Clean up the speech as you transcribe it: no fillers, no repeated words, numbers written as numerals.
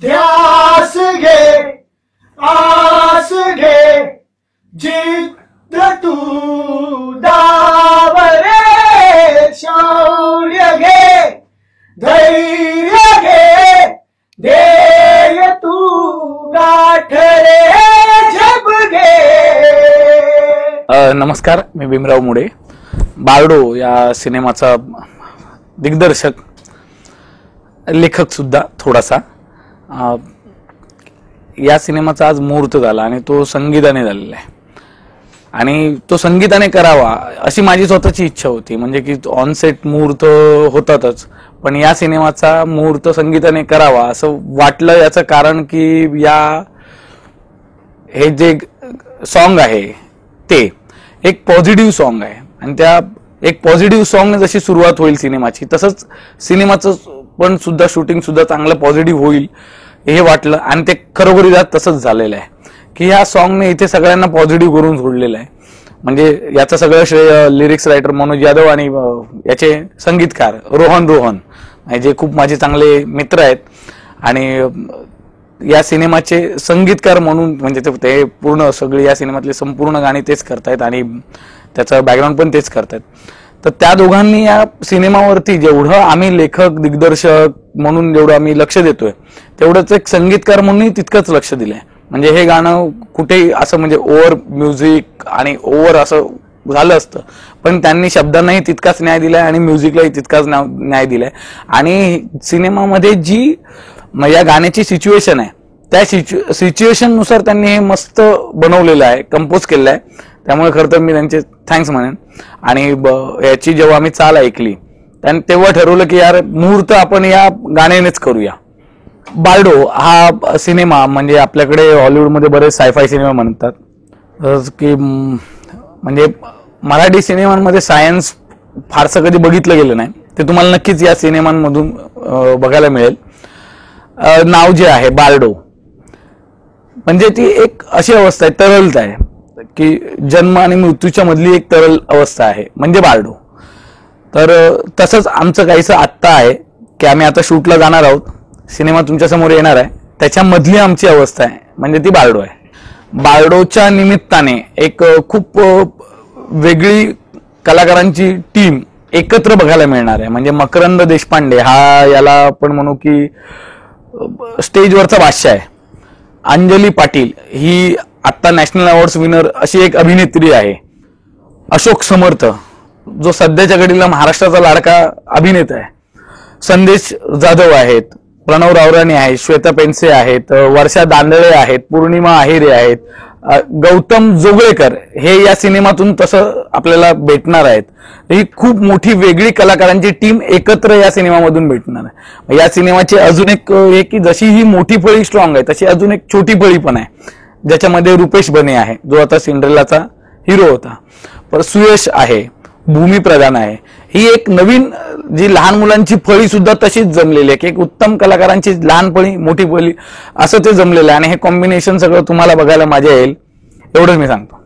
ध्यास घे आस घे जिद्द तू दावरे शौर्य घे धैर्य घे ध्येय तू गाठ रे झेप घे। नमस्कार, मी भीमराव मुडे, बारडो या सिनेमाचा दिग्दर्शक, लेखक सुद्धा थोडासा। या सिनेमाचा आज मुहूर्त झाला आणि तो संगीताने झालेला आहे आणि तो संगीताने करावा अशी माझी स्वतःची इच्छा होती। म्हणजे की ऑन सेट मुहूर्त होतातच, पण या सिनेमाचा मुहूर्त संगीताने करावा असं वाटलं। याचं कारण की हे जे सॉन्ग आहे ते एक पॉझिटिव्ह सॉन्ग आहे आणि त्या एक पॉझिटिव्ह सॉन्ग जशी सुरुवात होईल सिनेमाची, तसंच सिनेमाचं पण सुद्धा शूटिंग सुद्धा चांगलं पॉझिटिव्ह होईल हे वाटलं आणि ते खरोखरी तसंच झालेलं आहे की ह्या सॉन्गने इथे सगळ्यांना पॉझिटिव्ह करून सोडलेलं आहे। म्हणजे याचं सगळं श्रेय लिरिक्स रायटर मनोज यादव आणि याचे संगीतकार रोहन जे खूप माझे चांगले मित्र आहेत आणि या सिनेमाचे संगीतकार म्हणून म्हणजे ते पूर्ण सगळे या सिनेमातले संपूर्ण गाणी तेच करतायत आणि त्याचं बॅकग्राऊंड पण तेच करतायत। तर त्या दोघांनी या सिनेमावरती जेवढं आम्ही लेखक दिग्दर्शक म्हणून जेवढं आम्ही लक्ष देतोय, तेवढंच एक संगीतकार म्हणूनही तितकंच लक्ष दिलंय। म्हणजे हे गाणं कुठेही असं म्हणजे ओव्हर म्युझिक आणि ओव्हर असं झालं असतं, पण त्यांनी शब्दांनाही तितकाच न्याय दिलाय आणि म्युझिकलाही तितकाच न्याय दिलाय। आणि सिनेमामध्ये जी या गाण्याची सिच्युएशन आहे त्या सिच्युएशन नुसार त्यांनी हे मस्त बनवलेलं आहे, कंपोज केलेलं आहे। त्यामुळे खरं तर मी त्यांचे थँक्स म्हणेन। आणि याची जेव्हा आम्ही चाल ऐकली तेव्हा ठरवलं की यार मुहूर्त आपण या गाण्यानेच करूया। बारडो हा सिनेमा म्हणजे आपल्याकडे हॉलिवूडमध्ये बरेच सायफाय सिनेमा म्हणतात की म्हणजे मराठी सिनेमांमध्ये सायन्स फारसं कधी बघितलं गेलं नाही, ते तुम्हाला नक्कीच या सिनेमांमधून बघायला मिळेल। नाव जे आहे बारडो म्हणजे ती एक अशी अवस्था आहे, तरलता आहे की जन्म आणि मृत्यूच्या मधली एक तरल अवस्था आहे म्हणजे बारडो। तर तसंच आमचं काहीसं आत्ता आहे की आम्ही आता शूटला जाणार आहोत, सिनेमा तुमच्या समोर येणार आहे, त्याच्यामधली आमची अवस्था आहे म्हणजे ती बारडो आहे। बारडोच्या निमित्ताने एक खूप वेगळी कलाकारांची टीम एकत्र बघायला मिळणार आहे। म्हणजे मकरंद देशपांडे हा याला आपण म्हणू की स्टेजवरचा बादशाह आहे। अंजली पाटील ही आता नॅशनल अवॉर्ड्स विनर अशी एक अभिनेत्री आहे। अशोक समर्थ जो सध्याच्या घडीला महाराष्ट्राचा लाडका अभिनेता आहे। संदेश जाधव आहेत, प्रणव रावराणे आहेत, श्वेता पेंडसे आहेत, वर्षा दांडळे आहेत, पौर्णिमा आहेरे आहेत, गौतम जोगळेकर हे या सिनेमातून तसं आपल्याला भेटणार आहेत। ही खूप मोठी वेगळी कलाकारांची टीम एकत्र या सिनेमामधून भेटणार आहे। या सिनेमाची अजून एक हे की जशी ही मोठी फळी स्ट्रॉंग आहे तशी अजून एक छोटी फळी पण आहे, ज्याच्यामध्ये रुपेश बने आहे जो आता सिंड्रेलाचा हिरो होता, पर सुयश आहे, भूमी प्रधान आहे। ही एक नवीन जी लहान मुलांची फळी सुद्धा तशीच जमलेली आहे की एक उत्तम कलाकारांची लहान फळी मोठी फळी असं ते जमलेलं आहे आणि हे कॉम्बिनेशन सगळं तुम्हाला बघायला मजा येईल एवढंच मी सांगतो।